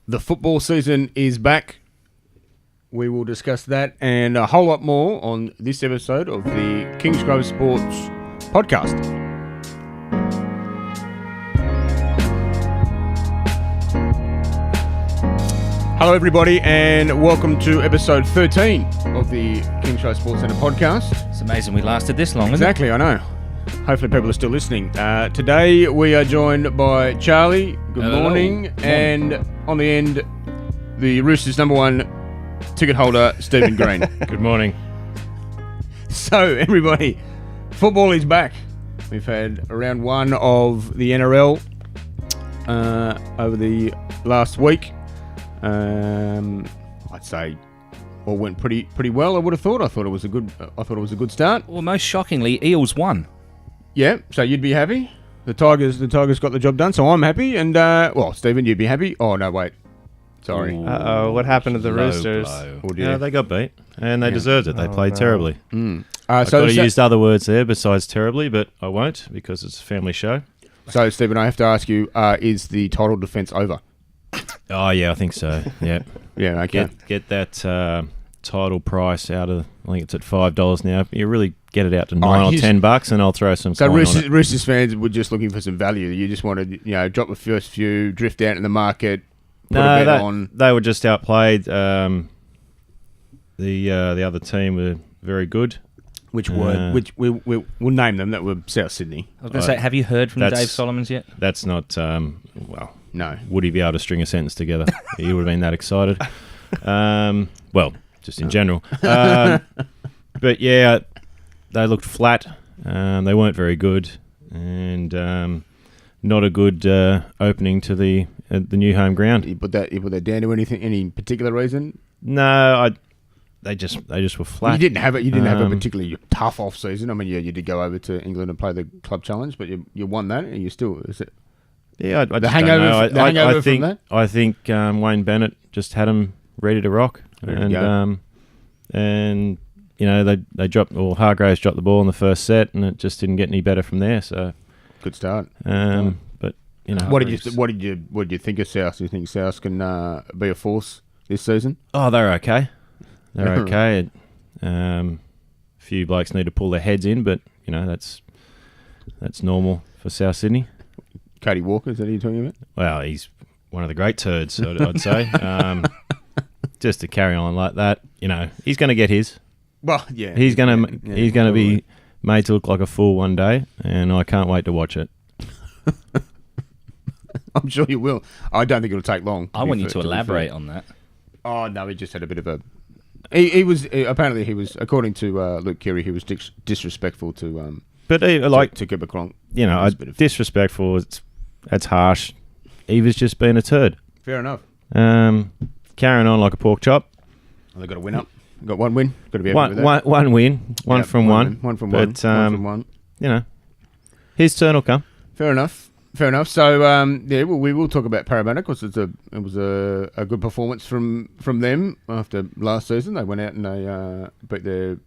The football season is back. We will discuss that and a whole lot more on this episode of the Kingsgrove Sports podcast. Hello, everybody, and welcome to episode 13 of the Kingsgrove Sports Centre podcast. It's amazing we lasted this long, isn't Exactly, I know. Hopefully people are still listening. Today we are joined by Charlie. Good morning. And on the end, the Roosters number one ticket holder, Stephen Green. Good morning. So, everybody, football is back. We've had round one of the NRL over the last week. I'd say all went pretty well. I would have thought. I thought it was a good start. Well, most shockingly, Eels won. Yeah, so you'd be happy. The Tigers got the job done, so I'm happy. And well, Stephen, you'd be happy. Oh no, wait, sorry. What happened to the Roosters? Oh, Yeah, they got beat, and they deserved it. They played terribly. I So could have used other words there besides terribly, but I won't because it's a family show. So, Stephen, I have to ask you: is the title defence over? Oh yeah, I think so. Yeah, Yeah, okay. get that title price out of. I think it's at $5 now. You really get it out to $9 or $10, and I'll throw some. So coin on it. Roosters fans were just looking for some value. You just wanted, drop the first few, drift out in the market, put a bet on. They were just outplayed. The other team were very good. Which we'll name them. That were South Sydney. I was going to say, have you heard from Dave Solomons yet? That's not. Well, no. Would he be able to string a sentence together? He would have been that excited. Well, just in general. But yeah, they looked flat. They weren't very good, and not a good opening to the new home ground. You put that down to anything? Any particular reason? No, they just were flat. You didn't have a particularly tough off season. I mean, yeah, you did go over to England and play the club challenge, but you won that, and you still is it? Yeah, I the just hangover. don't know. The hangover think from that. I think Wayne Bennett just had him ready to rock, and they dropped. Well, Hargraves dropped the ball in the first set, and it just didn't get any better from there. So good start. But what did you think of South? Do you think South can be a force this season? Oh, they're okay. They're okay. A few blokes need to pull their heads in, but that's normal for South Sydney. Cody Walker, is that who you're talking about? Well, he's one of the great turds, I'd say. Just to carry on like that, he's going to get his. Well, yeah. He's going to be made to look like a fool one day, and I can't wait to watch it. I'm sure you will. I don't think it'll take long. I want you to elaborate on that. Oh, no, he just had a bit of a... He was, according to Luke Keary, he was disrespectful to... But to Cooper Cronk. Disrespectful, that's harsh. He was just being a turd. Fair enough. Carrying on like a pork chop. Well, they got a win up. Got one win. Got to be happy with that. One win. One from one. One from but, one. His turn will come. Fair enough. So, we will talk about Parramatta because it was a good performance from them after last season. They went out and they beat their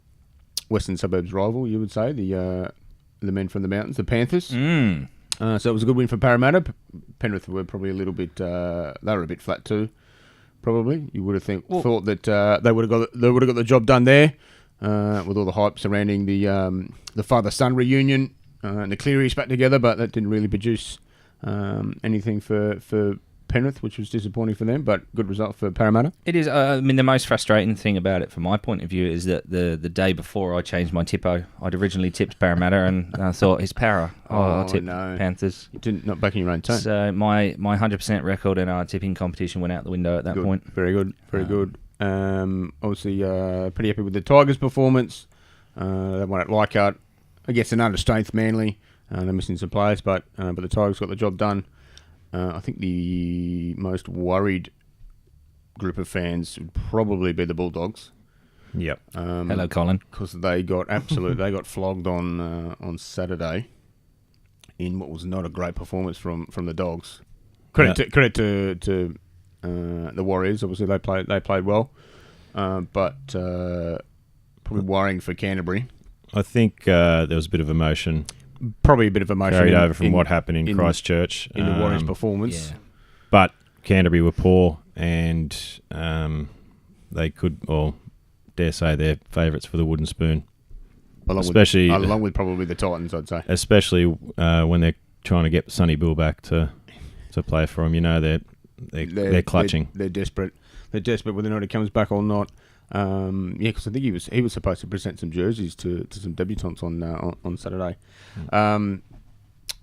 Western Suburbs rival, you would say, the men from the mountains, the Panthers. So it was a good win for Parramatta. Penrith were probably a little bit. They were a bit flat too. Probably you would have thought that they would have got the job done there with all the hype surrounding the father-son reunion and the Clearys back together, but that didn't really produce anything for Penrith, which was disappointing for them, but good result for Parramatta. It is. The most frustrating thing about it, from my point of view, is that the day before I changed my tippo, I'd originally tipped Parramatta, and I thought, it's Para. I'll tip Panthers. You didn't not backing your own team. So my 100% record in our tipping competition went out the window at that point. Very good. Obviously, pretty happy with the Tigers' performance. They won at Leichhardt. I guess an understrength Manly. They're missing some players, but the Tigers got the job done. I think the most worried group of fans would probably be the Bulldogs. Yep. Hello, Colin. Because they got flogged on Saturday in what was not a great performance from the Dogs. Credit to the Warriors. Obviously, they played well, but probably worrying for Canterbury. I think there was a bit of emotion. Probably a bit of emotion carried over from what happened in Christchurch in the Warriors' performance. Yeah. But Canterbury were poor, and they could, or dare say, they're favourites for the wooden spoon. Along with probably the Titans, I'd say. Especially when they're trying to get Sonny Bill back to play for them. You know, they're clutching. They're desperate. They're desperate whether or not he comes back or not. Because I think he was supposed to present some jerseys to some debutants on Saturday.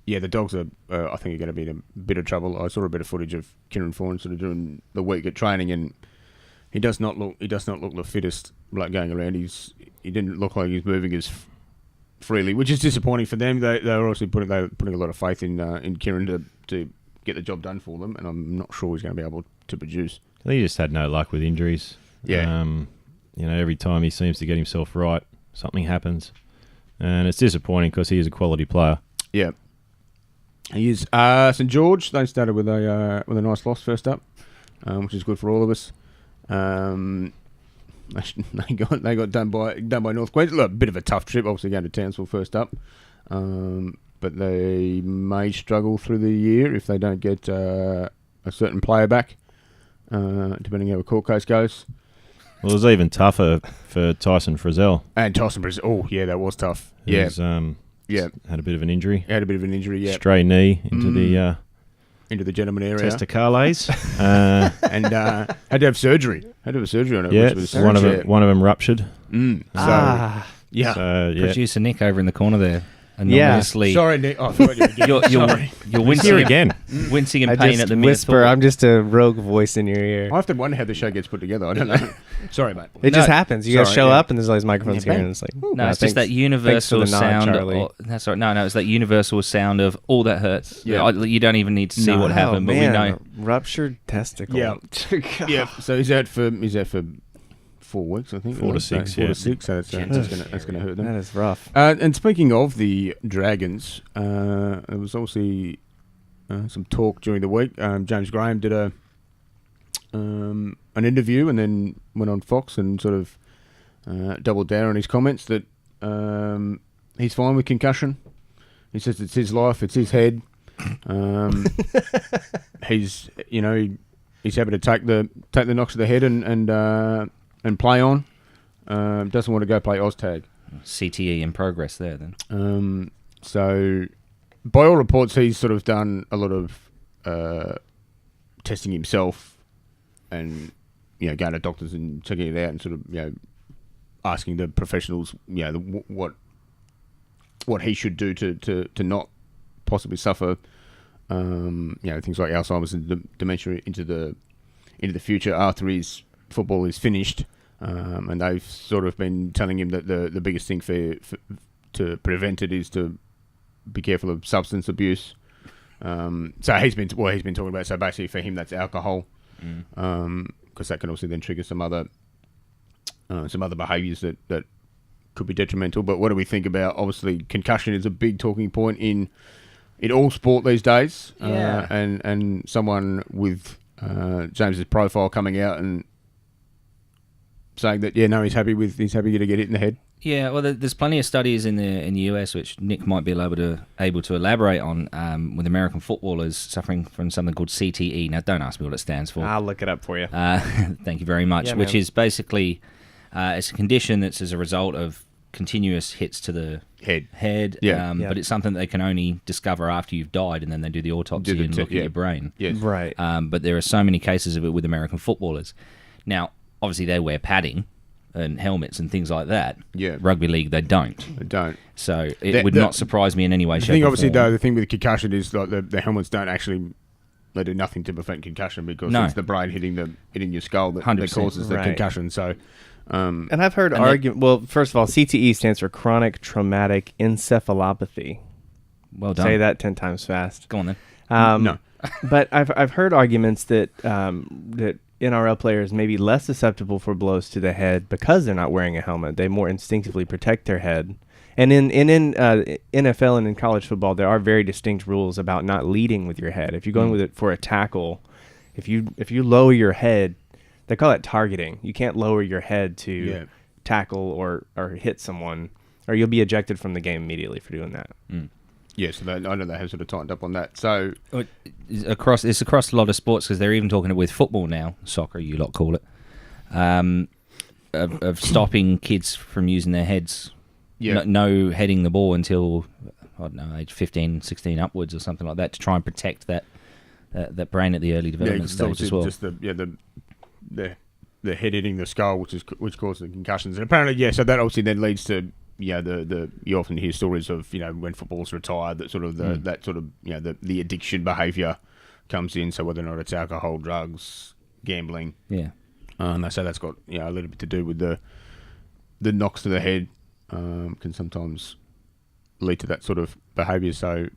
The Dogs are I think are going to be in a bit of trouble. I saw a bit of footage of Kieran Foran sort of during the week at training, and he does not look the fittest bloke going around. He didn't look like he was moving as freely, which is disappointing for them. They were obviously putting a lot of faith in Kieran to get the job done for them, and I'm not sure he's going to be able to produce. I think he just had no luck with injuries. Yeah. Every time he seems to get himself right, something happens, and it's disappointing because he is a quality player. Yeah, he is. St George, they started with a nice loss first up, which is good for all of us. They got done by North Queensland. Look, a bit of a tough trip, obviously going to Townsville first up, but they may struggle through the year if they don't get a certain player back, depending how the court case goes. Well, it was even tougher for Tyson Frizzell. And Tyson Frizzell, oh yeah, that was tough. Had a bit of an injury. Yeah. Stray knee into the gentleman area. Testicales. And had to have surgery. On it. Yeah, which was one of them ruptured. Producer Nick over in the corner there. Enormously. Sorry, Nick. Oh, I forgot you're wincing again. Wincing in pain at the whisper. I'm just a rogue voice in your ear. I have to wonder how the show gets put together. I don't know. Sorry, mate. It just happens. You guys show up and there's all these microphones here, and it's like, no, it's just that universal sound. That's right. No, it's that universal sound of all that hurts. Yeah. You don't even need to see what happened, but we know. Ruptured testicle. Yeah. Yeah. So he's out for 4 weeks, I think. 4 to 6. 4 to 6. So that's going to hurt them. That is rough. And speaking of the Dragons, there was obviously some talk during the week. James Graham did an interview and then went on Fox and sort of doubled down on his comments that he's fine with concussion. He says it's his life, it's his head. He's happy to take the knocks to the head and play on. Doesn't want to go play Oztag. CTE in progress there then. So by all reports, he's sort of done a lot of testing himself and going to doctors and checking it out and sort of asking the professionals what he should do to not possibly suffer things like Alzheimer's and dementia into the future after his football is finished. And they've sort of been telling him that the biggest thing to prevent it is to be careful of substance abuse. So he's been talking about. So basically, for him, that's alcohol, because that can also then trigger some other behaviours that could be detrimental. But what do we think about? Obviously, concussion is a big talking point in all sport these days. Yeah. And someone with James's profile coming out and saying that he's happy to get hit in the head. Yeah, well, there's plenty of studies in the US which Nick might be able to elaborate on with American footballers suffering from something called CTE. Now, don't ask me what it stands for. I'll look it up for you. Thank you very much. Yeah, which is basically it's a condition that's as a result of continuous hits to the head. Yeah. But it's something that they can only discover after you've died, and then they do the autopsy and look at your brain. Yes. Right. But there are so many cases of it with American footballers. Now, obviously, they wear padding and helmets and things like that. Yeah. Rugby league, they don't. They don't. So it would not surprise me in any way, shape, or form. Obviously, though, the thing with concussion is like the helmets don't actually. They do nothing to prevent concussion because it's the brain hitting your skull that causes the concussion. So, and I've heard argument. Well, first of all, CTE stands for chronic traumatic encephalopathy. Well done. Say that 10 times fast. Go on then. No. But I've heard arguments that that NRL players may be less susceptible for blows to the head because they're not wearing a helmet. They more instinctively protect their head. And in NFL and in college football, there are very distinct rules about not leading with your head. If you're going with it for a tackle, if you lower your head, they call it targeting. You can't lower your head to tackle or hit someone, or you'll be ejected from the game immediately for doing that. Yeah, so I know they have sort of tightened up on that. So It's across a lot of sports because they're even talking it with football now, soccer, you lot call it, of stopping kids from using their heads. yeah, No heading the ball until, I don't know, age 15, 16 upwards or something like that to try and protect that brain at the early development stage as well. Just the head hitting the skull, which causes the concussions, and apparently, yeah. So that obviously then leads to you often hear stories of when football's retired that sort of the addiction behaviour comes in. So whether or not it's alcohol, drugs, gambling, Yeah. and they say that's got a little bit to do with the knocks to the head can sometimes lead to that sort of behaviour. So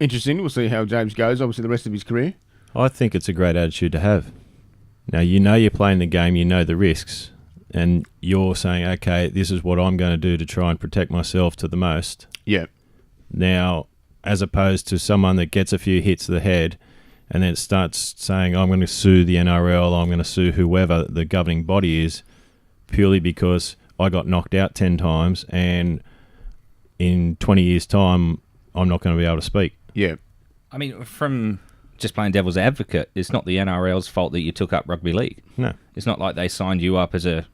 interesting. We'll see how James goes. Obviously, the rest of his career. I think it's a great attitude to have. Now, you're playing the game, you know the risks, and you're saying, okay, this is what I'm going to do to try and protect myself to the most. Yeah. Now, as opposed to someone that gets a few hits to the head and then starts saying, I'm going to sue the NRL, I'm going to sue whoever the governing body is, purely because I got knocked out 10 times and in 20 years' time, I'm not going to be able to speak. Yeah. I mean, from just playing devil's advocate, it's not the NRL's fault that you took up rugby league. No. It's not like they signed you up as a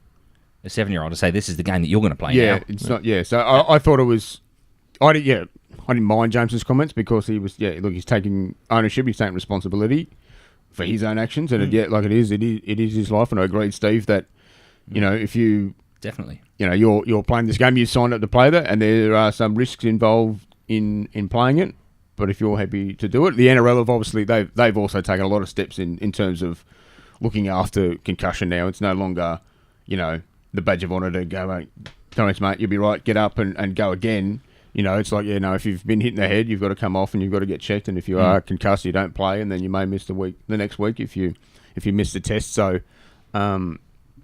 7-year-old to say, this is the game that you're going to play Yeah, now. it's not. Yeah, so I thought it was. I didn't mind James's comments because he was. Yeah, look, he's taking ownership. He's taking responsibility for his own actions, and it is his life. And I agree, Steve, that if you Definitely. you're playing this game, you signed up to play that, and there are some risks involved in playing it. But if you're happy to do it, the NRL have obviously they've also taken a lot of steps in terms of looking after concussion now. It's no longer, the badge of honour to go, thanks mate, you'll be right, get up and go again. It's like, if you've been hit in the head, you've got to come off and you've got to get checked. And if you are concussed, you don't play, and then you may miss the next week if you miss the test. So,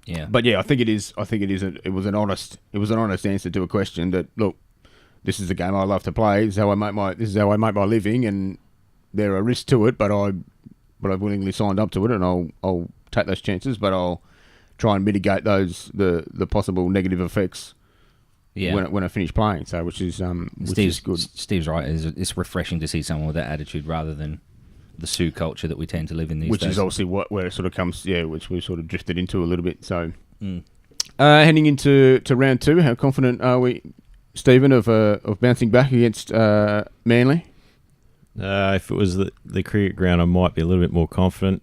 Yeah. But yeah, I think it was an honest answer to a question that, look, this is the game I love to play. This is how I make my living, and there are risks to it. But I've willingly signed up to it, and I'll take those chances. But I'll try and mitigate the possible negative effects. Yeah. When I finish playing. So which is good. Steve's right. It's refreshing to see someone with that attitude rather than the Sioux culture that we tend to live in these days. Which is obviously where it sort of comes. Yeah, which we sort of drifted into a little bit. So heading into round 2, how confident are we, Stephen, of bouncing back against Manly? If it was the cricket ground, I might be a little bit more confident.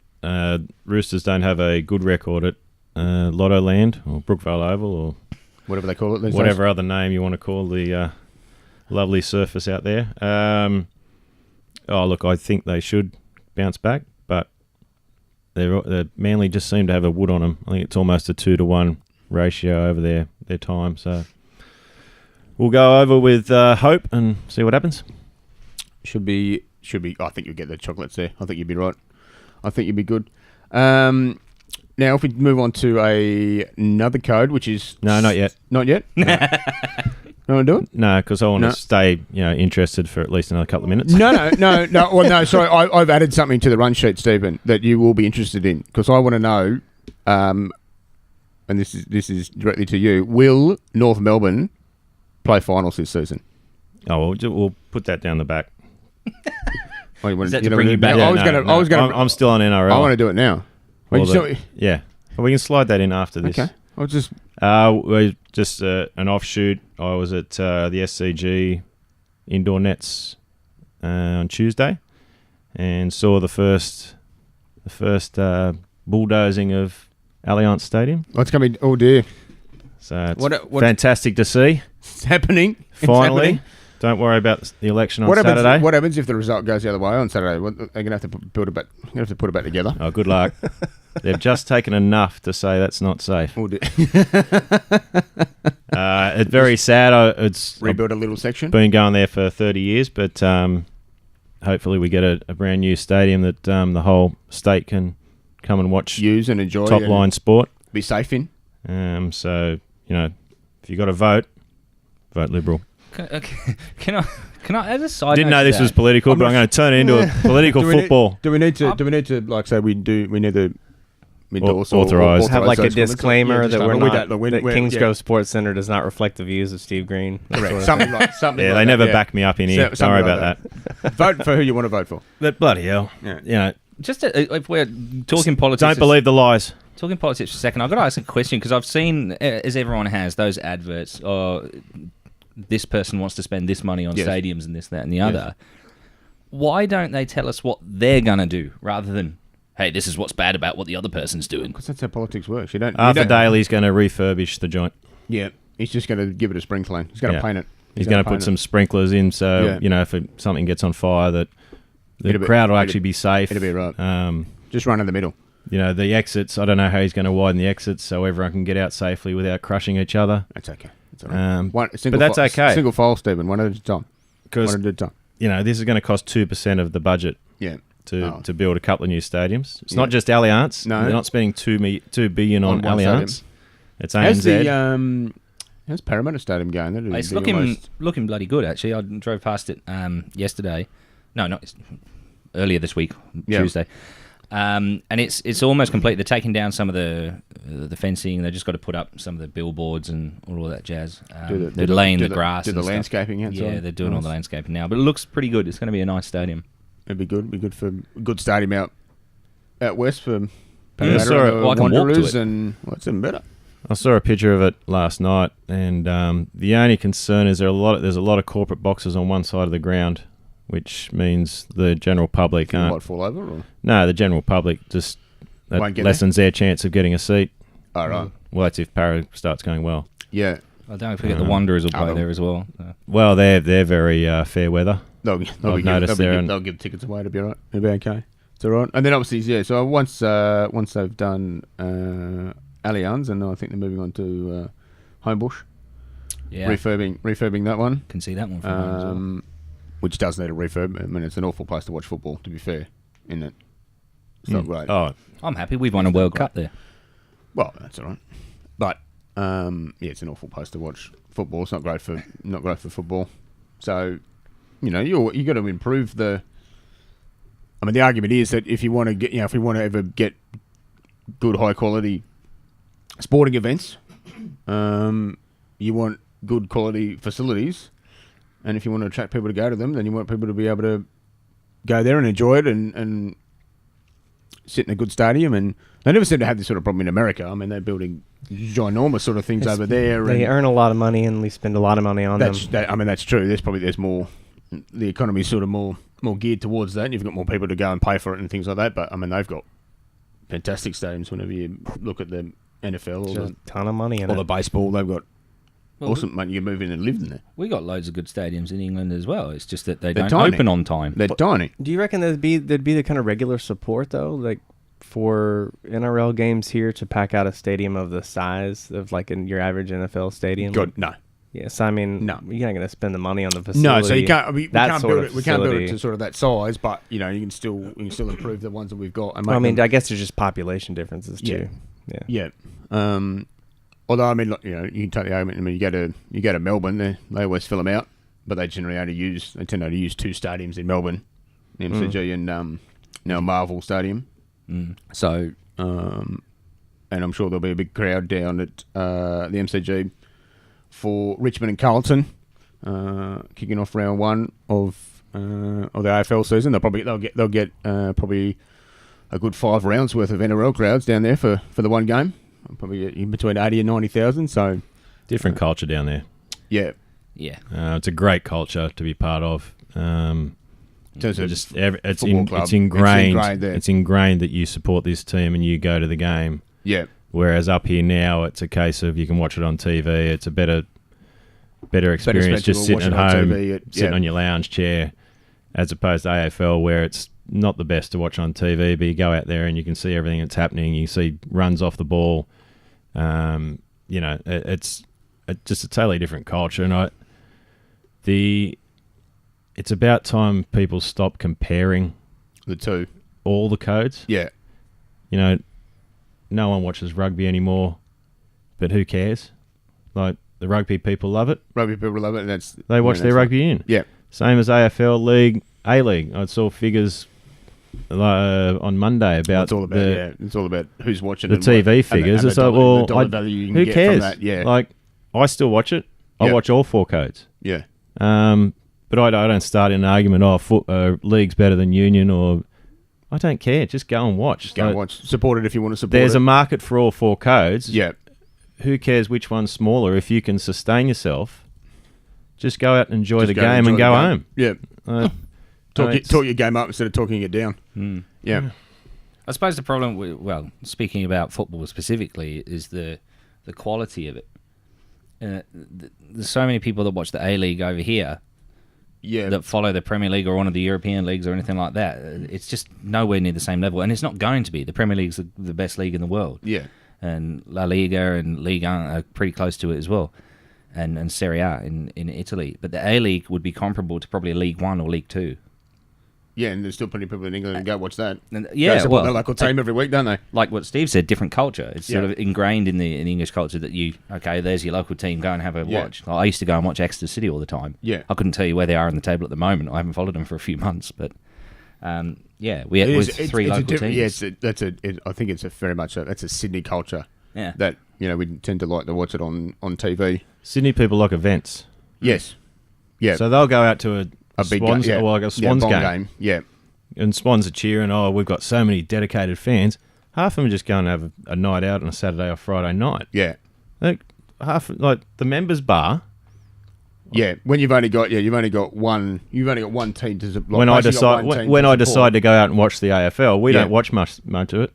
Roosters don't have a good record at Lotto Land or Brookvale Oval or whatever they call it. Whatever other name you want to call the lovely surface out there. Look, I think they should bounce back, but they Manly just seem to have a wood on them. I think it's almost a 2-to-1 ratio over their time. So we'll go over with hope and see what happens. Should be. I think you'll get the chocolates there. I think you'd be right. I think you'd be good. Now, if we move on to another code, which is no, not yet. Not yet. No. No one do it? No, because I want to stay, interested for at least another couple of minutes. No. Well, no. Sorry, I've added something to the run sheet, Stephen, that you will be interested in, because I want to know. And this is directly to you. Will North Melbourne play finals this season? Oh, we'll put that down the back. Is that to bring you back? Yeah, I'm still on NRL. I want to do it now. Yeah. Well, we can slide that in after this. Okay. I'll just. We're just an offshoot. I was at the SCG indoor nets on Tuesday and saw the first bulldozing of Allianz Stadium. What's coming? Oh dear! So it's fantastic to see. It's happening. Finally. Don't worry about the election on Saturday. What happens if the result goes the other way on Saturday? They're going to have to put it back. You're going to have to put it back together. Oh, good luck. They've just taken enough to say that's not safe. Oh dear. It's very sad. It's rebuild a little section. Been going there for 30 years, but hopefully we get a brand new stadium that the whole state can come and watch, use and enjoy, top line sport. Be safe in. So if you got to vote Liberal. Can I as a side? Didn't know this was political, but I'm going to turn it into a political football. Do we need to like say we need the endorse authorised. Have like a those comments. disclaimer Yeah, that just we're like, not, look, that we're- Kingsgrove Sports Center does not reflect the views of Steve Green. that Correct. sort of Something thing. like something. Yeah, like they that, never back me up in here. Don't worry about that. Vote for who you want to vote for. But bloody hell. Yeah. You know, Just if we're talking politics, don't believe the lies. Talking politics for a second, I've got to ask a question because I've seen, as everyone has, those adverts. This person wants to spend this money on Yes. stadiums and this, that, and the other. Why don't they tell us what they're going to do rather than, hey, this is what's bad about what the other person's doing? Because that's how politics works. You don't. Arthur Daly's going to refurbish the joint. Yeah, he's just going to give it a sprinkling. He's going to paint it. He's going to put some sprinklers in, so if something gets on fire, that the crowd will actually be safe. It'll be right. Just run in the middle. The exits. I don't know how he's going to widen the exits so everyone can get out safely without crushing each other. That's okay. That's all right. But that's okay. Single file, Stephen. One at a time. Because one at a time. This is going to cost 2% of the budget. Yeah. To build a couple of new stadiums. It's not just Allianz. No, they're not spending $2 billion on Allianz. It's ANZ. How's Parramatta Stadium going? It's looking bloody good, actually. I drove past it yesterday. No, not earlier this week, Tuesday. And it's almost complete. They're taking down some of the fencing. They've just got to put up some of the billboards and all that jazz. They're laying the grass. Do the landscaping outside? Yeah, they're doing all the landscaping now. But it looks pretty good. It's going to be a nice stadium. It'd be good. It'd be good for a good stadium out west for I Parramatta saw it. and Well, I can walk to Wanderers, it. and it's even better. I saw a picture of it last night, and the only concern is there's a lot of corporate boxes on one side of the ground, which means the general public You might fall over. Or? No, the general public just lessens their chance of getting a seat. Oh, right. Well, that's if Para starts going well. Yeah. I don't forget the Wanderers will play there as well. So. Well, they're very fair weather. They'll give tickets away. It'll be all right. It'll be okay. It's all right. And then obviously, so once they've done Allianz, and I think they're moving on to Homebush, refurbing that one. Can see that one from home as well. Which does need a refurb. I mean, it's an awful place to watch football, to be fair, isn't it? It's not great. Oh, I'm happy we've won a World Cup there. Well, that's all right. But it's an awful place to watch football. It's not great for football. So, you got to improve the. I mean, the argument is that if you want to get, if we want to ever get good, high quality sporting events, you want good quality facilities, and if you want to attract people to go to them, then you want people to be able to go there and enjoy it and sit in a good stadium. And they never seem to have this sort of problem in America. I mean, they're building ginormous sort of things over there. They earn a lot of money and we spend a lot of money on them. That's true. There's more. The economy's sort of more geared towards that. And you've got more people to go and pay for it and things like that. But I mean, they've got fantastic stadiums. Whenever you look at the NFL or a ton of money in or it. the baseball, they've got awesome. Mate, you move in and live in there. We got loads of good stadiums in England as well. It's just that they're They're don't tiny. open on time. They're tiny. Do you reckon there'd be the kind of regular support though, like for NRL games here to pack out a stadium of the size of like in your average NFL stadium? God, no. Yes, I mean, No. You're not going to spend the money on the facility. No, so you can't. We can't build it. We can't build it facility. to sort of that size, but you can still improve the ones that we've got. And Well, I mean, them, I guess there's just population differences too. yeah. Although I mean, you can take the argument. I mean, you go to Melbourne, they always fill them out, but they generally tend to only use two stadiums in Melbourne, the MCG and now Marvel Stadium. So, and I'm sure there'll be a big crowd down at the MCG for Richmond and Carlton, kicking off round one of the AFL season. They'll get probably a good 5 rounds worth of NRL crowds down there for the one game. Probably in between 80 and 90,000. So different culture down there. Yeah. It's a great culture to be part of. It's ingrained. It's ingrained that you support this team and you go to the game. Yeah. Whereas up here now, it's a case of you can watch it on TV. It's a better experience just sitting at home, sitting on your lounge chair, as opposed to AFL where it's not the best to watch on TV, but you go out there and you can see everything that's happening. You see runs off the ball. It's just a totally different culture, and it's about time people stop comparing the two, all the codes. Yeah. No one watches rugby anymore, but who cares? Like, the rugby people love it. Rugby people love it, and they watch their rugby in. Yeah. Same as AFL League, A-League. I saw figures on Monday about it's all about it's all about who's watching the TV figures. And it's like, well, dollar value you can who get cares? from that. Yeah, Like, I still watch it. I watch all 4 codes. yeah, but I don't start in an argument. League's better than union, or I don't care. Just go and watch. go and watch. Support it if you want to support There's it. a market for all 4 codes. Yeah, Who cares which one's smaller? If you can sustain yourself, just go out and enjoy the game and enjoy go the game. home. Yeah, talk your game up instead of talking it down. Yeah. I suppose the problem, speaking about football specifically, is the quality of it. There's so many people that watch the A-League over here that follow the Premier League or one of the European leagues or anything like that. It's just nowhere near the same level, and it's not going to be. The Premier League's the best league in the world. Yeah. And La Liga and Ligue 1 are pretty close to it as well, and Serie A in Italy. But the A-League would be comparable to probably League 1 or League 2. Yeah, and there's still plenty of people in England who go watch that. And, They support their local team every week, don't they? Like what Steve said, different culture. It's sort of ingrained in the English culture that there's your local team, go and have a watch. Like, I used to go and watch Exeter City all the time. Yeah. I couldn't tell you where they are on the table at the moment. I haven't followed them for a few months, but we had It's 3 local teams. Yeah, I think it's that's a Sydney culture. Yeah. That we tend to like to watch it on TV. Sydney people like events. Yes. Yeah. So they'll go out to a big Swans, game. or like a Swans Bond game. Yeah. And Swans are cheering, we've got so many dedicated fans. Half of them are just going to have a night out on a Saturday or Friday night. Yeah. Like the members bar. Yeah, when you've only got one team to support. When I decide to go out and watch the AFL, we don't watch much of it.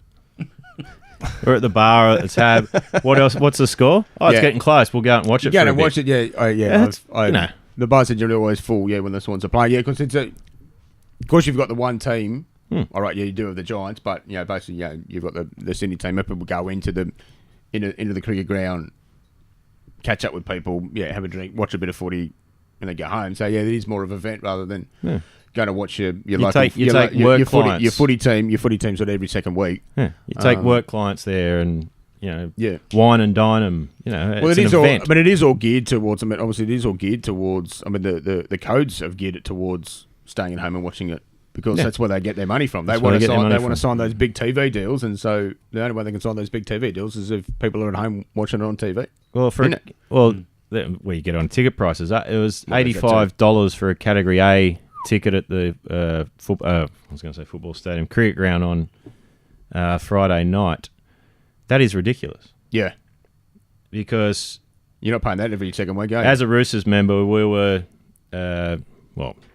We're at the bar at the tab. What else? What's the score? It's getting close. We'll go out and watch it. Go and watch it. Yeah. Yeah, the bars are generally always full. Yeah, when the Swans are playing. Yeah, because of course you've got the one team. All right, you do have the Giants, but basically, you've got the Sydney team. People go into the cricket ground, catch up with people, have a drink, watch a bit of footy, and then go home. So it is more of an event rather than going to watch your footy team sort of every second week. Yeah. You take work clients there and wine and dine them. It's an event. But it is all geared towards. Obviously, it is all geared towards. The codes have geared it towards staying at home and watching it. Because that's where they get their money from. They want to sign those big TV deals, and so the only way they can sign those big TV deals is if people are at home watching it on TV. Where you get on ticket prices, it was $85 for a Category A ticket at the football stadium, cricket ground on Friday night. That is ridiculous. Yeah, because you're not paying that every second week, are you? As a Roosters member, we were.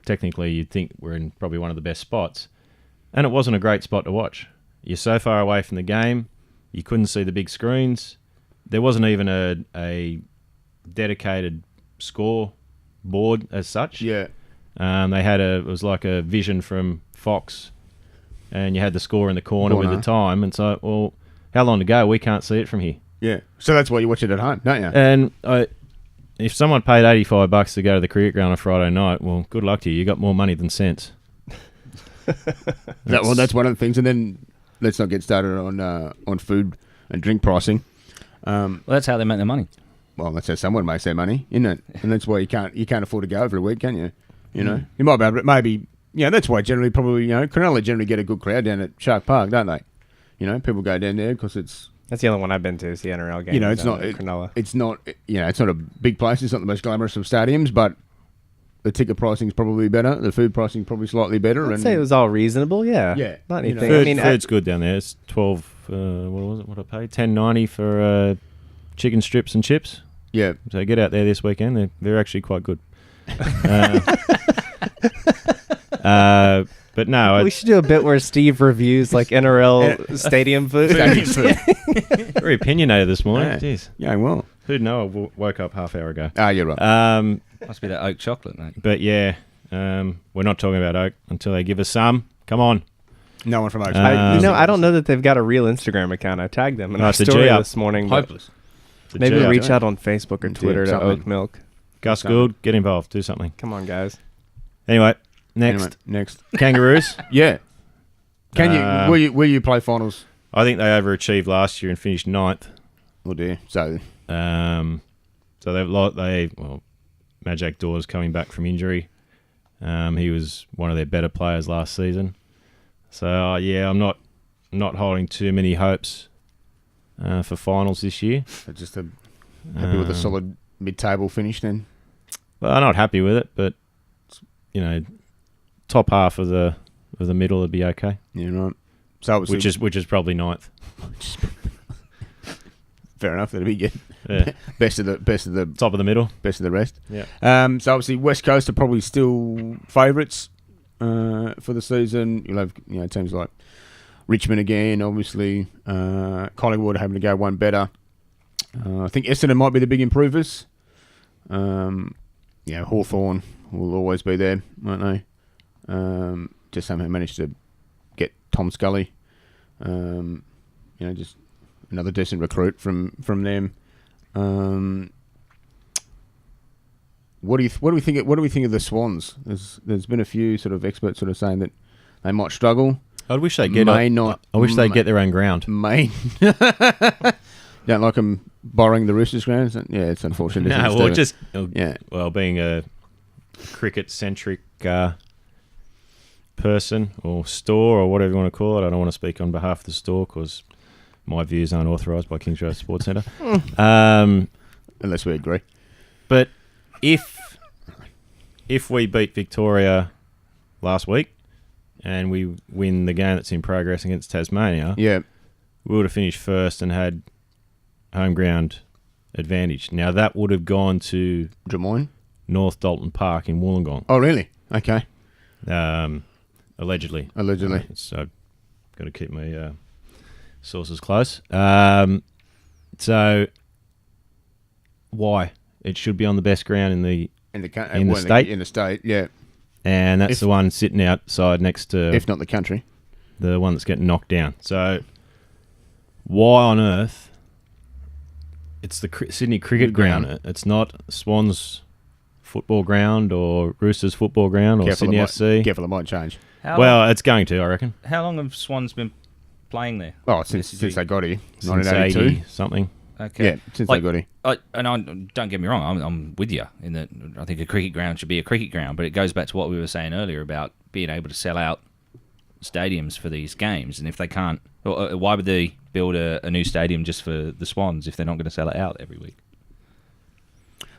Technically, you'd think we're in probably one of the best spots. And it wasn't a great spot to watch. You're so far away from the game. You couldn't see the big screens. There wasn't even a dedicated score board as such. Yeah. It was like a vision from Fox, and you had the score in the corner with the time. And so, well, how long to go? We can't see it from here. Yeah. So that's why you watch it at home, don't you? And if someone paid $85 to go to the cricket ground on Friday night, well, good luck to you. You got more money than sense. That's one of the things. And then let's not get started on food and drink pricing. That's how they make their money. Well, that's how someone makes their money, isn't it? And that's why you can't afford to go every week, can you? You might be able to, maybe. That's why generally Cronulla generally get a good crowd down at Shark Park, don't they? People go down there because it's. That's the only one I've been to. Is the NRL game. It's not Cronulla. It's not. It's not a big place. It's not the most glamorous of stadiums, but the ticket pricing is probably better. The food pricing is probably slightly better. I'd say it was all reasonable. Yeah. Yeah. Not anything. Food's good down there. It's 12. What was it? What I paid? $10.90 for chicken strips and chips. Yeah. So get out there this weekend. They're actually quite good. But no, we should do a bit where Steve reviews like NRL stadium food. Very opinionated this morning. Yeah. Jeez. Yeah, well. Who'd know? I woke up half hour ago. Ah, you're right. Must be that oak chocolate, mate. But yeah, we're not talking about oak until they give us some. Come on. No one from Oak. I don't know that they've got a real Instagram account. I tagged them in our story this morning. Hopeless. Maybe we'll reach out on Facebook or Twitter to Oak Milk. Gus Gould, get involved. Do something. Come on, guys. Anyway. Next. Kangaroos. Yeah. Will you play finals? I think they overachieved last year and finished 9th. Oh dear. So Majak Dawes coming back from injury. He was one of their better players last season. So I'm not holding too many hopes for finals this year. So just happy with a solid mid-table finish then. Well, I'm not happy with it, but top half of the middle would be okay. Yeah, right. So which is probably ninth. Fair enough. That'd be good. Yeah. best of the Top of the middle. best of the rest. Yeah. So obviously West Coast are probably still favourites for the season. You'll have teams like Richmond again, obviously. Collingwood having to go one better. I think Essendon might be the big improvers. Hawthorn will always be there, won't they? Just somehow managed to get Tom Scully. Just another decent recruit from them. What do we think? What do we think of the Swans? There's been a few sort of experts sort of saying that they might struggle. I wish they get. I wish they get their own ground. Don't like them borrowing the Roosters grounds. Yeah, it's unfortunate. Being a cricket-centric person or store or whatever you want to call it. I don't want to speak on behalf of the store because my views aren't authorised by Kingsgrove Sports Centre. Unless we agree. But if we beat Victoria last week and we win the game that's in progress against Tasmania, we would have finished first and had home ground advantage. Now, that would have gone to Drummoyne, North Dalton Park in Wollongong. Oh, really? Okay. Allegedly. So, I've got to keep my sources close. So, why? It should be on the best ground in the state. In the state, yeah. And that's the one sitting outside next to... If not the country. The one that's getting knocked down. So, why on earth... It's the Sydney Cricket Ground. It's not Swans football ground or Roosters football ground or Sydney FC. Careful, it might change. It's going to, I reckon. How long have Swans been playing there? Oh, since they got here. Since 1982. Something. Okay. Yeah, since they got here. Don't get me wrong, I'm with you in that I think a cricket ground should be a cricket ground, but it goes back to what we were saying earlier about being able to sell out stadiums for these games, and if they can't, why would they build a new stadium just for the Swans if they're not going to sell it out every week?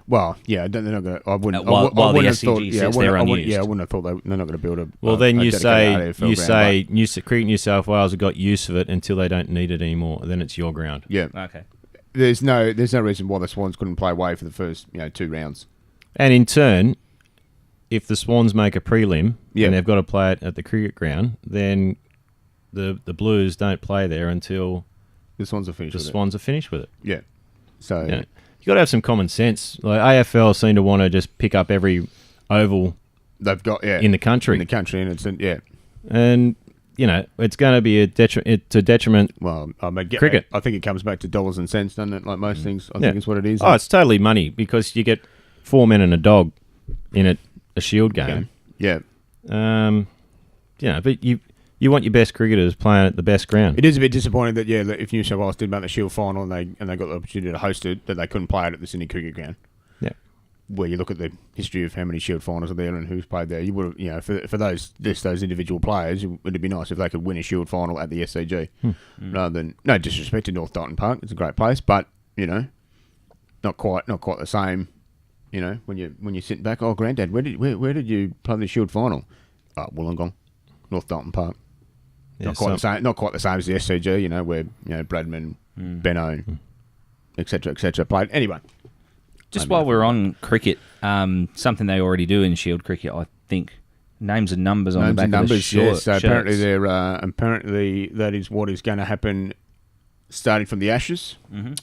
Well, yeah, they're not going to. I wouldn't. While the have SCG thought. sits there unused. I wouldn't have thought they're not going to build a. Well, then you say Cricket New South Wales have got use of it until they don't need it anymore. Then it's your ground. Yeah. Okay. There's no reason why the Swans couldn't play away for the first 2 rounds. And in turn, if the Swans make a prelim and they've got to play it at the cricket ground, then the Blues don't play there until the Swans are finished. Are finished with it. Yeah. So you got to have some common sense. Like AFL seem to want to just pick up every oval they've got in the country. And it's and it's going to be a detriment. Well, cricket. I think it comes back to dollars and cents, doesn't it? Like most things, I think is what it is. Oh, it's totally money because you get 4 men and a dog in a Shield game. Yeah. But you want your best cricketers playing at the best ground. It is a bit disappointing that if New South Wales did make the Shield final and they got the opportunity to host it, that they couldn't play it at the Sydney Cricket Ground. Yeah. Where you look at the history of how many Shield finals are there and who's played there, you would have, for those individual players, it'd be nice if they could win a Shield final at the SCG, rather than no disrespect to North Dalton Park, it's a great place, but not quite the same. When you sit back, oh granddad, where did you play the Shield final? Wollongong, North Dalton Park. Yeah, not quite the same as the SCG, where Bradman, Benno, etc. played. Anyway, just while we're on cricket, something they already do in Shield cricket, I think, names and numbers on the back of the shirts. Yes. So apparently that is what is going to happen, starting from the Ashes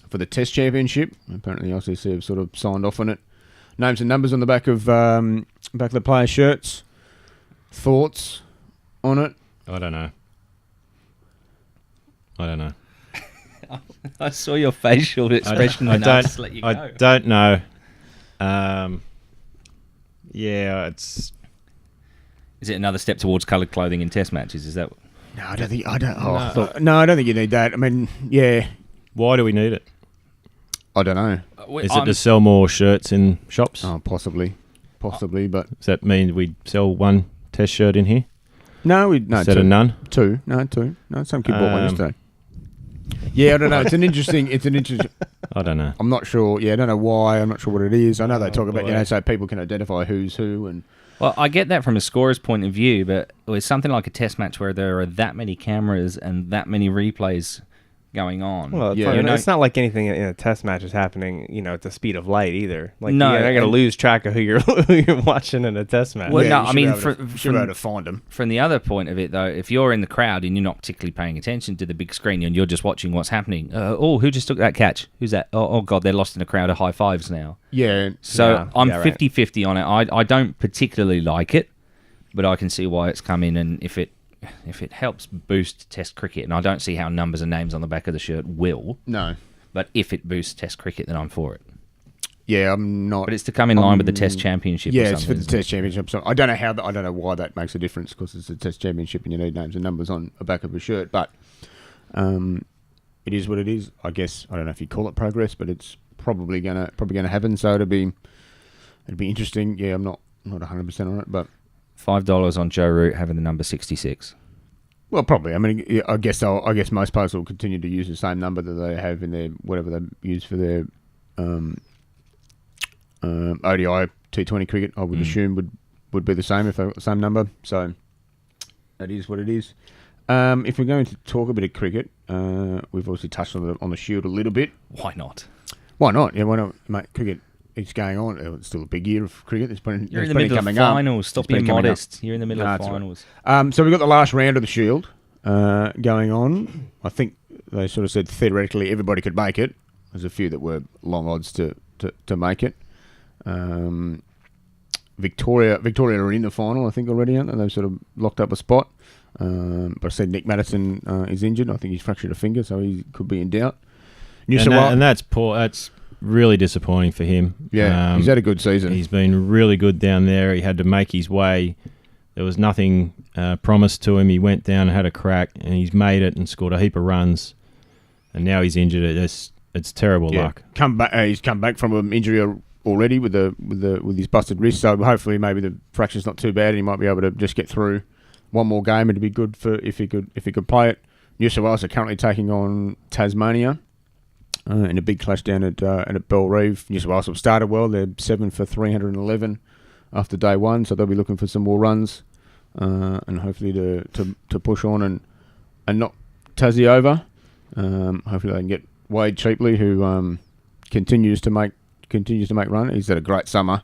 for the Test Championship. Apparently, the ICC have sort of signed off on it. Names and numbers on the back of the players' shirts. Thoughts on it? I don't know. I saw your facial expression and I just let you go. I don't know. It's... Is it another step towards coloured clothing in Test matches? Is that... No, I don't think... I don't think you need that. I mean, yeah. Why do we need it? I don't know. Is it to sell more shirts in shops? Oh, possibly, but... Does that mean we sell one Test shirt in here? No, instead of none. Two. No, some kid bought one yesterday. Yeah, I don't know. It's an interesting. I don't know. I'm not sure. Yeah, I don't know why. I'm not sure what it is. I know they talk about, so people can identify who's who. And well, I get that from a scorer's point of view, but with something like a test match where there are that many cameras and that many replays going on. Well, it's not like anything in a test match is happening, at the speed of light either. Like, no, you're not going to lose track of who you're watching in a test match. Well, yeah, no, I mean, should be able to find them. From the other point of it, though, if you're in the crowd and you're not particularly paying attention to the big screen and you're just watching what's happening, who just took that catch? Who's that? Oh God, they're lost in a crowd of high fives now. Yeah. So I'm 50-50 on it. I don't particularly like it, but I can see why it's come in, and if it helps boost Test cricket, and I don't see how numbers and names on the back of the shirt will. No. But if it boosts Test cricket, then I'm for it. Yeah, I'm not. But it's to come in line with the Test Championship. Yeah, or it's for the Test Championship. So I don't know why that makes a difference, because it's a Test Championship and you need names and numbers on the back of a shirt. But it is what it is. I guess I don't know if you call it progress, but it's probably gonna happen. So it'd be interesting. Yeah, I'm not 100% on it, but $5 on Joe Root having the number 66. Well, probably. I mean, I guess most players will continue to use the same number that they have in their whatever they use for their ODI T20 cricket. I would assume would be the same if they got the same number. So that is what it is. If we're going to talk a bit of cricket, we've obviously touched on the Shield a little bit. Why not? Why not? Yeah, why not, mate? Cricket. It's going on. It's still a big year of cricket. You're in the middle of finals. Stop being modest. You're in the middle of finals. Right. So we've got the last round of the Shield going on. I think they sort of said theoretically everybody could make it. There's a few that were long odds to make it. Victoria are in the final, I think, already, aren't they? They've sort of locked up a spot. But I said Nick Maddison is injured. I think he's fractured a finger, so he could be in doubt. And that's poor. That's really disappointing for him. Yeah, he's had a good season. He's been really good down there. He had to make his way. There was nothing promised to him. He went down and had a crack, and he's made it and scored a heap of runs. And now he's injured. It's terrible luck. He's come back from an injury already with his busted wrist. So hopefully, maybe the fracture's not too bad, and he might be able to just get through one more game. It'd be good for if he could play it. New South Wales are currently taking on Tasmania. In a big clash down at Bell Reeve. New South Wales have started well. They're 7 for 311 after day one, so they'll be looking for some more runs and hopefully to push on and knock Tassie over. Hopefully they can get Wade Cheapley, who continues to make run. He's had a great summer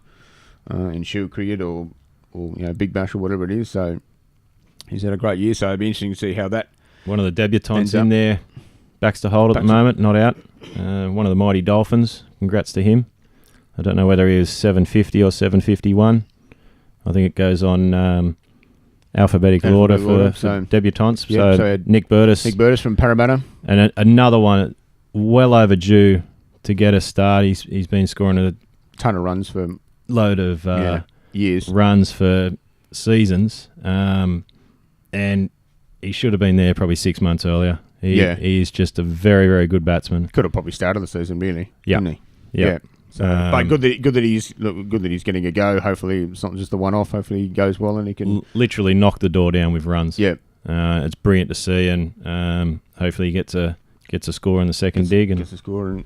in Shield cricket or Big Bash or whatever it is. So he's had a great year. So it'll be interesting to see how that. One of the debutants in there. Baxter Holt at the moment, not out. One of the mighty Dolphins. Congrats to him. I don't know whether he was 750 or 751. I think it goes on alphabetical order for debutants. Yeah, so Nick Burtis from Parramatta. And another one well overdue to get a start. He's been scoring a ton of runs for load of years. Runs for seasons. And he should have been there probably 6 months earlier. He's just a very, very good batsman. Could have probably started the season, really. Yeah. Didn't he? Yeah. So, but good that he's getting a go. Hopefully, it's not just the one-off. Hopefully, he goes well and he can literally knock the door down with runs. Yeah. It's brilliant to see, and hopefully, he gets a score in the second dig. Gets a score,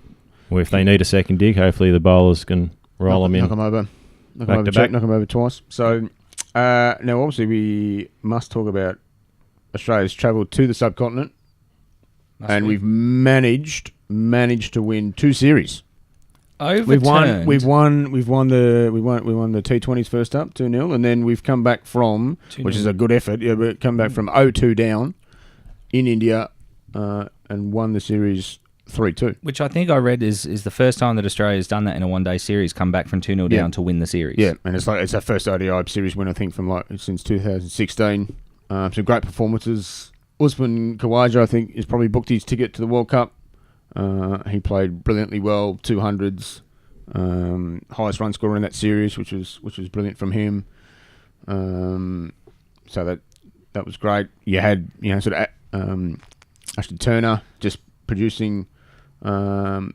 or if they need a second dig, hopefully the bowlers can roll them in. Knock them over twice. So now, obviously, we must talk about Australia's travel to the subcontinent. We've managed to win 2 series. We've won the T20s first up 2-0, and then we've come back from 2-0. Which is a good effort. Yeah, but come back from 0-2 down in India and won the series 3-2. Which I think I read is the first time that Australia's done that in a one-day series, come back from 2-0 down to win the series. Yeah, and it's our first ODI series win, I think, from since 2016. Some great performances. Usman Khawaja, I think, has probably booked his ticket to the World Cup. He played brilliantly well, 200s, highest run scorer in that series, which was brilliant from him. So that was great. You had Ashton Turner just producing a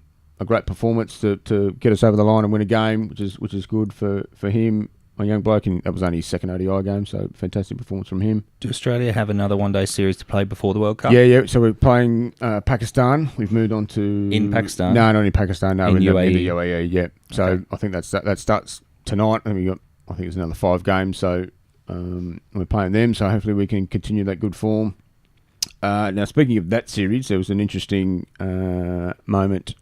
great performance to get us over the line and win a game, which is good for him. a young bloke, and that was only his second ODI game, so fantastic performance from him. Do Australia have another one-day series to play before the World Cup? Yeah. So we're playing Pakistan. We've moved on to In Pakistan? No, not in Pakistan. No, In in UAE. the UAE. Yeah. So Okay. I think that starts tonight, and I think it's another 5 games. So we're playing them. So hopefully we can continue that good form. Now, speaking of that series, there was an interesting moment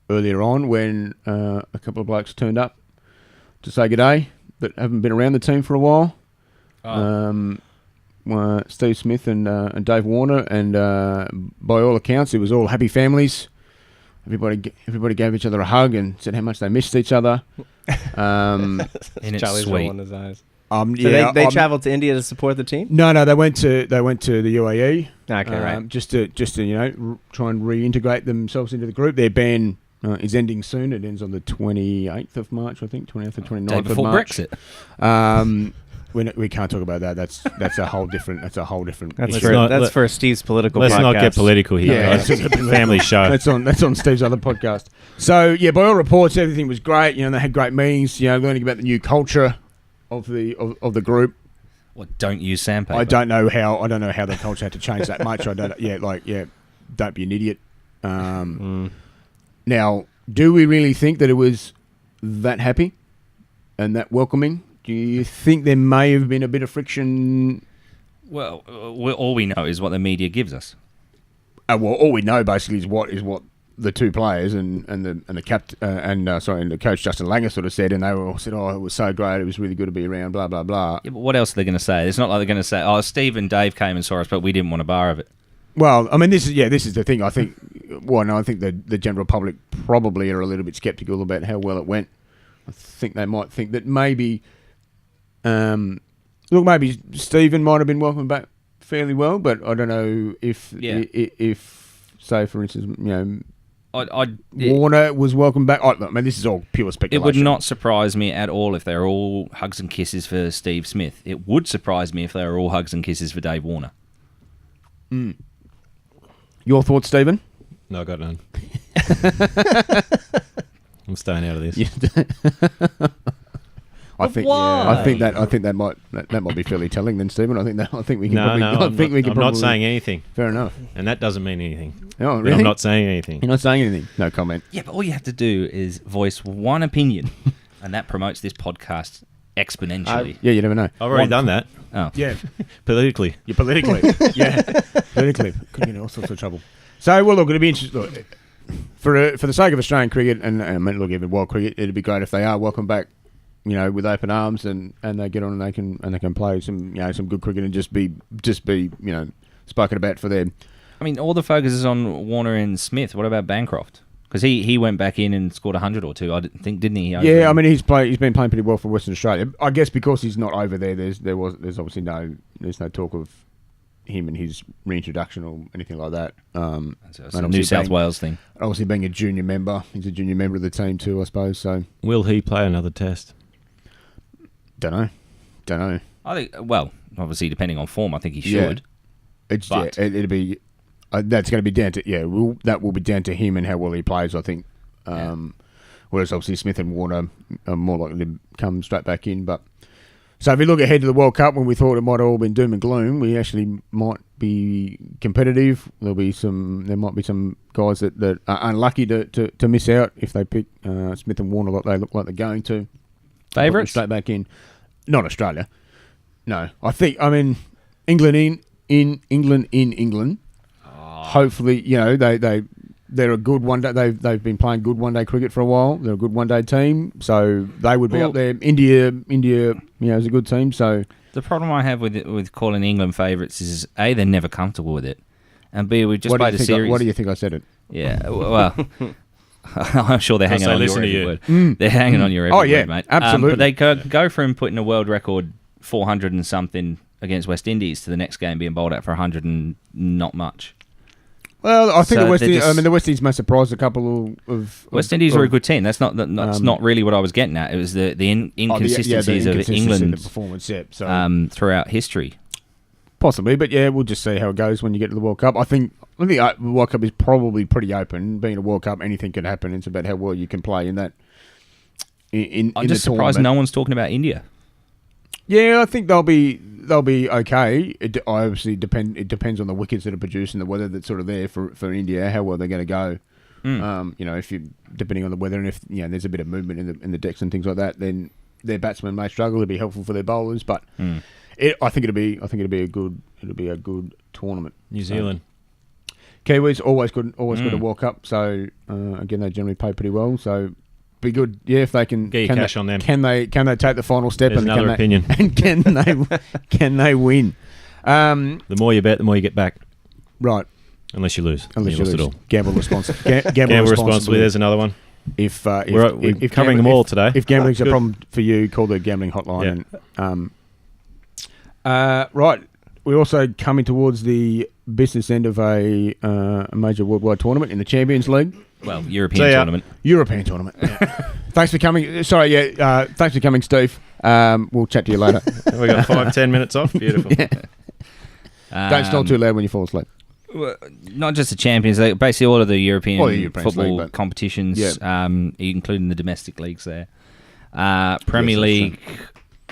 earlier on when a couple of blokes turned up to say good day that haven't been around the team for a while. Steve Smith and Dave Warner, and by all accounts, it was all happy families. Everybody gave each other a hug and said how much they missed each other. And it's Charlie's sweet. rolling his eyes. So they travelled to India to support the team? No, they went to the UAE. Okay, right. Just to try and reintegrate themselves into the group. Their ban is ending soon. It ends on the 28th of March, I think, 28th or 29th Day of before March. Brexit. We can't talk about that. That's a whole different. That's That's issue. for Steve's political Let's podcast. not get political here. Yeah, guys. It's a family show. That's on Steve's other podcast. So yeah, by all reports, everything was great. They had great meetings. Learning about the new culture of the group. What, don't use sandpaper? I don't know how the culture had to change that much. I don't. Don't be an idiot. Now, do we really think that it was that happy and that welcoming? Do you think there may have been a bit of friction? Well, all we know is what the media gives us. All we know basically is what the two players and the coach Justin Langer sort of said, and they all said, "Oh, it was so great. It was really good to be around." Blah blah blah. Yeah, but what else are they going to say? It's not like they're going to say, "Oh, Steve and Dave came and saw us, but we didn't want a bar of it." Well, I mean, this is the thing. I think the general public probably are a little bit sceptical about how well it went. I think they might think that maybe, maybe Stephen might have been welcomed back fairly well, but I don't know if say for instance, Warner was welcomed back. I mean, this is all pure speculation. It would not surprise me at all if they were all hugs and kisses for Steve Smith. It would surprise me if they were all hugs and kisses for Dave Warner. Your thoughts, Stephen? No, I got none. I'm staying out of this. I think that might be fairly telling then, Stephen. I think we can. I'm not saying anything. Fair enough. And that doesn't mean anything. Oh, But really? I'm not saying anything. You're not saying anything. No comment. Yeah, but all you have to do is voice one opinion, and that promotes this podcast exponentially. Yeah, you never know. I've already done that. Oh, Yeah, Politically. you're politically. Yeah, politically. Could get in all sorts of trouble. So, well, look, it'll be interesting. Look, for the sake of Australian cricket, and I mean, look, even world cricket, it'd be great if they are welcome back, with open arms, and they get on and they can play some good cricket and just be spoken about for them. I mean, all the focus is on Warner and Smith. What about Bancroft? Because he went back in and scored 100 or two, I think, didn't he? Yeah, I mean, he's been playing pretty well for Western Australia. I guess because he's not over there, there's obviously no talk of him and his reintroduction or anything like that. It's a New South Wales thing. Obviously, being a junior member, he's a junior member of the team too, I suppose. So, Will he play another test? don't know. I think, well, obviously, depending on form, I think he should. It'll be. That's going to be down to that will be down to him and how well he plays, I think. Whereas obviously Smith and Warner are more likely to come straight back in. But so if you look ahead to the World Cup, when we thought it might have all been doom and gloom, we actually might be competitive. There might be some guys that are unlucky to miss out if they pick Smith and Warner like they look like they're going to. Favourites? Straight back in. Not Australia. No, England in England. Hopefully, they're a good one day. They've been playing good one day cricket for a while. They're a good one day team, so they would be up there. India, is a good team. So the problem I have with calling England favourites is A, they're never comfortable with it, and B, we've just played a series. What do you think I said it? Yeah, well, I'm sure they're hanging on your every word. They're hanging on your every word, mate. Absolutely. But they go from putting a world record 400 and something against West Indies to the next game being bowled out for 100 and not much. Well, I think So the West they're Indies. The West Indies may surprise a couple of West Indies were a good team. That's not really what I was getting at. It was the inconsistencies of England's performance. Yeah, so throughout history. Possibly, but yeah, we'll just see how it goes when you get to the World Cup. I think the World Cup is probably pretty open. Being a World Cup, anything can happen. It's about how well you can play in that. I'm just surprised no one's talking about India. Yeah, I think they'll be okay. It obviously depends on the wickets that are produced and the weather that's sort of there for India, how well they're going to go. If you depending on the weather and if there's a bit of movement in the decks and things like that, then their batsmen may struggle. It'll be helpful for their bowlers, but I think it'll be a good tournament. New Zealand. Kiwis always good at World Cup. So again, they generally play pretty well. So be good, if they can get your cash on them. Can they take the final step? There's another opinion. And can they win? The more you bet, the more you get back. Right. Unless you lose. Unless you lose. It all. Gamble responsibly. Gamble responsibly. There's another one. If we're covering them all today. If gambling's a problem for you, call the gambling hotline. Yeah. Right. We're also coming towards the business end of a major worldwide tournament in the Champions League. Well, European tournament. European tournament. Yeah. Thanks for coming. Sorry, thanks for coming, Steve. We'll chat to you later. We got 5-10 minutes off. Beautiful. Yeah. Don't snore too loud when you fall asleep. Well, not just the Champions League, basically all of the European football League, competitions, including the domestic leagues there. Premier League,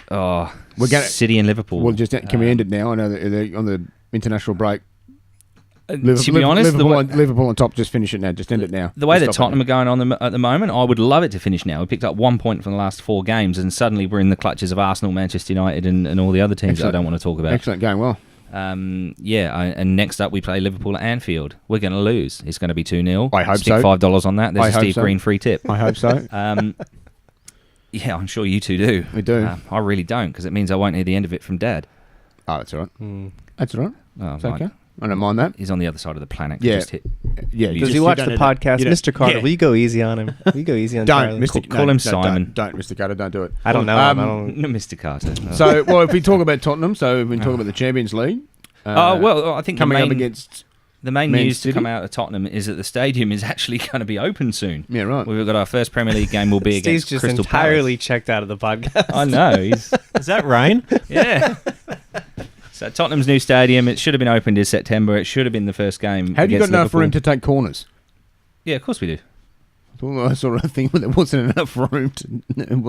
City and Liverpool. Well, can we end it now? I know that they're on the international break. To be honest, Liverpool on top. Just finish it now. Just end it now. The way that Tottenham are going on at the moment, I would love it to finish now. We picked up 1 point from the last 4 games, and suddenly we're in the clutches of Arsenal, Manchester United, and all the other teams that I don't want to talk about. Excellent, going well. And next up we play Liverpool at Anfield. We're going to lose. It's going to be 2-0. I hope Stick so. $5 on that. There's a Steve Green free tip. I hope so. Yeah, I'm sure you two do. We do. I really don't, because it means I won't hear the end of it from Dad. Oh, that's all right. That's all right. Oh, it's okay. I don't mind that. He's on the other side of the planet. Yeah. Just hit. Yeah. Does he watch the podcast? Mr. Carter, will you go easy on him? Will you go easy on Don't, Charlie? Call him Simon. Don't, Mr. Carter, don't do it. I don't know. No, Mr. Carter. So, if we talk about Tottenham, we've been talking about the Champions League. I think coming up against the main Man news City. to come out of Tottenham is that the stadium is actually going to be open soon. Yeah, right. We've got our first Premier League game will be against Steve's just Crystal entirely Palace. checked out of the podcast. I know. Is that rain? Yeah. So Tottenham's new stadium, it should have been opened in September. It should have been the first game. Have you got against enough Liverpool. room to take corners? Yeah, of course we do. Well, I sort of think there wasn't enough room. It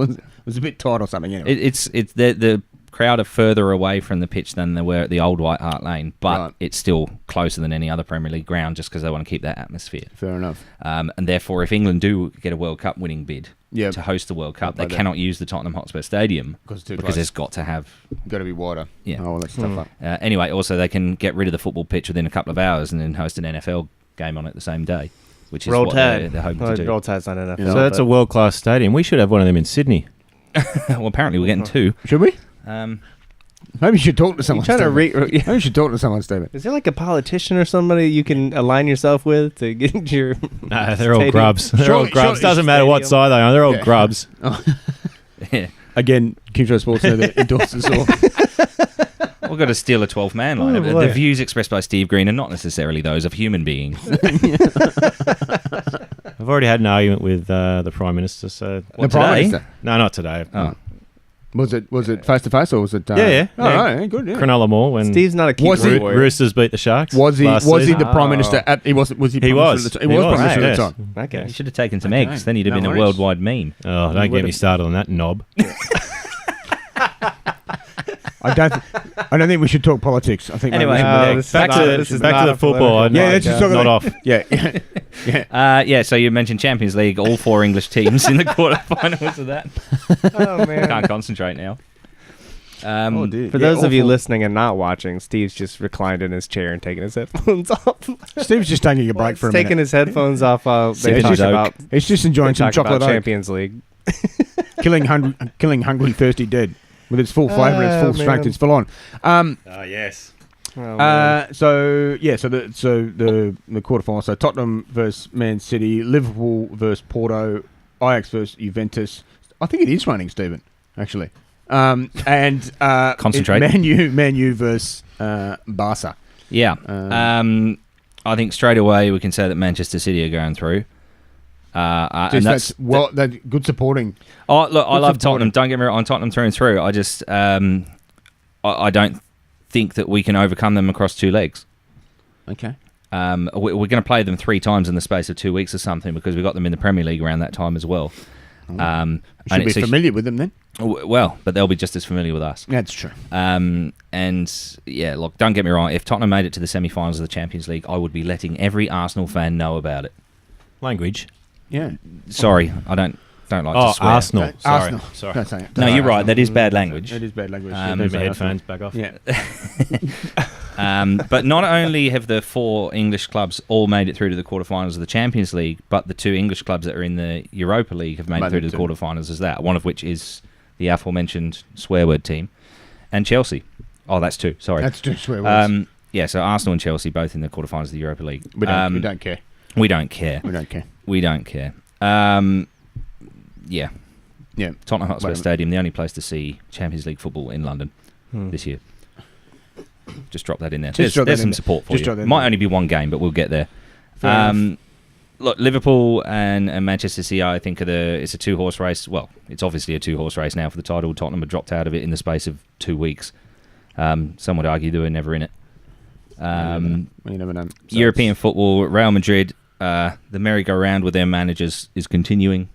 was a bit tight or something. Anyway. It's the crowd are further away from the pitch than they were at the old White Hart Lane, but it's still closer than any other Premier League ground just because they want to keep that atmosphere. Fair enough. And therefore, if England do get a World Cup winning bid to host the World Cup, they cannot use the Tottenham Hotspur Stadium because it's got to be wider. Yeah. Oh, well, that's tough. Anyway, also they can get rid of the football pitch within a couple of hours and then host an NFL game on it the same day, which is Roll what Tide. they're hoping to do. Roll Tide's not NFL. So that's a world-class stadium. We should have one of them in Sydney. Well, apparently we're getting 2. Should we? Maybe you should talk to someone. Maybe you should talk to someone, Stephen. Is there like a politician or somebody you can align yourself with to get your? No, they're all grubs. They're all grubs. Doesn't matter what side they are. They're all grubs. Yeah. Again, Kingsgrove Sports endorses all. We've got to steal a 12-man line. The views expressed by Steve Green are not necessarily those of human beings. I've already had an argument with the Prime Minister. So The Prime Minister? No, not today. Oh. Was it face to face or was it? Yeah. Oh, right, good. Yeah. Cronulla Mall when Steve's not a keyboard warrior. Roosters beat the Sharks. Was he season. the Prime Minister? He was. He was Prime Minister at the time. Okay. You should have taken some eggs. Then you'd have been a worldwide meme. Oh, don't get me started on that knob. I don't think we should talk politics. I think Anyway, back to the football. Let's just talk not about off. Yeah. So you mentioned Champions League, all 4 English teams in the quarterfinals of that. Oh man. Can't concentrate now. For those of you listening and not watching, Steve's just reclined in his chair and taking his headphones off. Steve's just taking a break for a minute. Taking his headphones off while they talk about. He's just enjoying some chocolate oak. Champions League. killing hungry, thirsty dead with its full flavour, its full strength, it's full on. Yes. So the quarterfinals. So Tottenham versus Man City, Liverpool versus Porto, Ajax versus Juventus. I think it is raining, Stephen. Actually, and concentrate. Man U versus Barca. Yeah. I think straight away we can say that Manchester City are going through. And that's good supporting. Oh, look, I love Tottenham. Don't get me wrong, I'm Tottenham through and through. I just, I don't think that we can overcome them across 2 legs. Okay. We're going to play them 3 times in the space of 2 weeks or something because we got them in the Premier League around that time as well. And Should be it's familiar with them then. well, but they'll be just as familiar with us. That's true. And yeah, look, don't get me wrong. If Tottenham made it to the semi-finals of the Champions League, I would be letting every Arsenal fan know about it. Language. Yeah. Sorry, I don't like to swear. Arsenal. Sorry. Arsenal. Sorry. Don't say it. No, you're right. That is bad language. It is bad language. Move my headphones back off. Yeah. But not only have the 4 English clubs all made it through to the quarterfinals of the Champions League, but the 2 English clubs that are in the Europa League have made it through to the quarterfinals as that. One of which is the aforementioned swear word team, and Chelsea. Oh, that's 2. Sorry, That's 2 swear words. Yeah, so Arsenal and Chelsea both in the quarterfinals of the Europa League. We don't care. We don't care. We don't care. We don't care. Yeah. Yeah. Tottenham Hotspur Stadium, the only place to see Champions League football in London this year. Just drop that in there. There's some support for you. Might only be one game, but we'll get there. Look, Liverpool and Manchester City, I think, it's a 2-horse race. Well, it's obviously a 2-horse race now for the title. Tottenham have dropped out of it in the space of 2 weeks. Some would argue they were never in it. You never know. So European football, Real Madrid, the merry-go-round with their managers is continuing.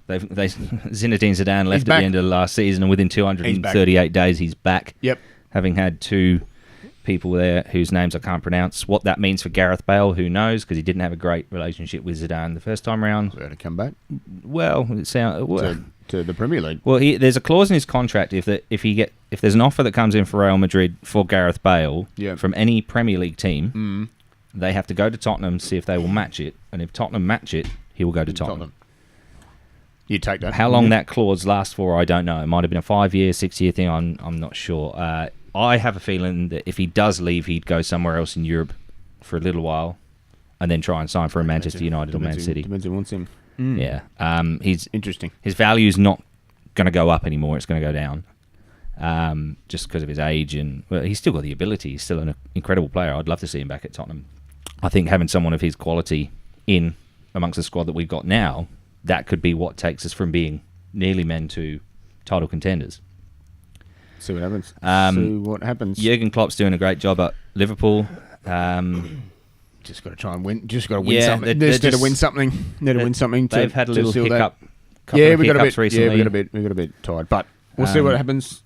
Zinedine Zidane left at the end of the last season, and within 238 days, he's back. Yep. Having had 2 people there whose names I can't pronounce. What that means for Gareth Bale, who knows, because he didn't have a great relationship with Zidane the first time around. to come back Well, to the Premier League. Well, there's a clause in his contract if there's an offer that comes in for Real Madrid for Gareth Bale from any Premier League team, they have to go to Tottenham, see if they will match it, and if Tottenham match it, he will go to Tottenham. You take that. How long that clause lasts for, I don't know. It might have been a 5-year, 6-year thing. I'm not sure. I have a feeling that if he does leave, he'd go somewhere else in Europe for a little while, and then try and sign for a Manchester United or Man City. Depends who wants him. Yeah. He's interesting. His value's not going to go up anymore. It's going to go down, just because of his age, and he's still got the ability. He's still an incredible player. I'd love to see him back at Tottenham. I think having someone of his quality in amongst the squad that we've got now, that could be what takes us from being nearly men to title contenders. See what happens. Jurgen Klopp's doing a great job at Liverpool. Just got to try and win. Just got to win something. Need to win something. Need to win something. They've had a little hiccup. We got a bit recently. we got a bit tired, but we'll see what happens.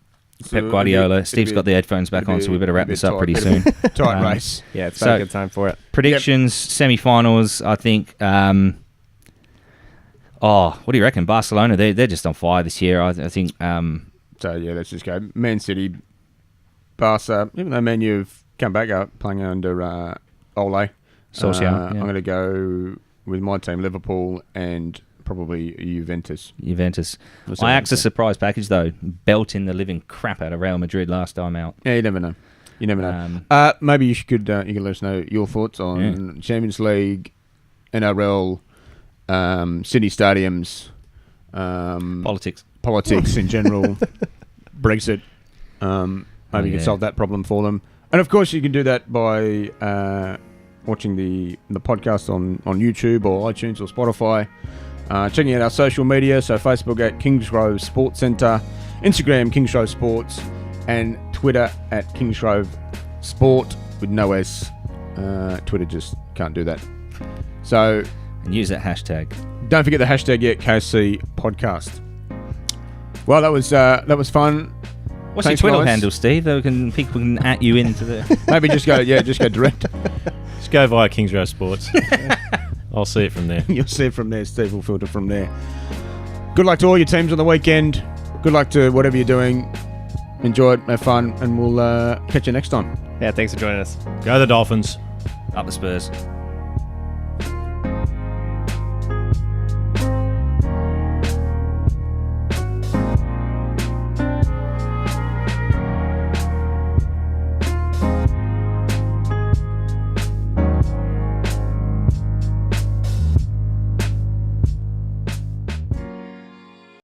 Pep Guardiola. Steve's got the headphones back on, so we better wrap this up pretty soon. Tight race. Yeah, it's not a good time for it. Predictions, semi-finals, I think. What do you reckon? Barcelona, they're just on fire this year. I think. So yeah, let's just go. Man City, Barca. Even though Man U have come back up playing under Ole, Solskjaer. I'm going to go with my team, Liverpool, and probably Juventus. Ajax a surprise package though, belting the living crap out of Real Madrid last time out. Yeah, you never know. Maybe you could let us know your thoughts on Champions League, NRL, city stadiums, politics in general, Brexit. Maybe you can solve that problem for them. And of course, you can do that by watching the podcast on YouTube or iTunes or Spotify. Checking out our social media, so Facebook at Kingsgrove Sports Centre, Instagram Kingsgrove Sports, and Twitter at Kingsgrove Sport with no S. Twitter just can't do that. So and use that hashtag. Don't forget the hashtag KSC podcast. Well, that was fun. What's your Twitter handle, Steve? People can at you into the. Maybe just go direct. Just go via Kingsgrove Sports. I'll see it from there. You'll see it from there. Steve will filter from there. Good luck to all your teams on the weekend. Good luck to whatever you're doing. Enjoy it, have fun, and we'll catch you next time. Yeah, thanks for joining us. Go the Dolphins. Up the Spurs.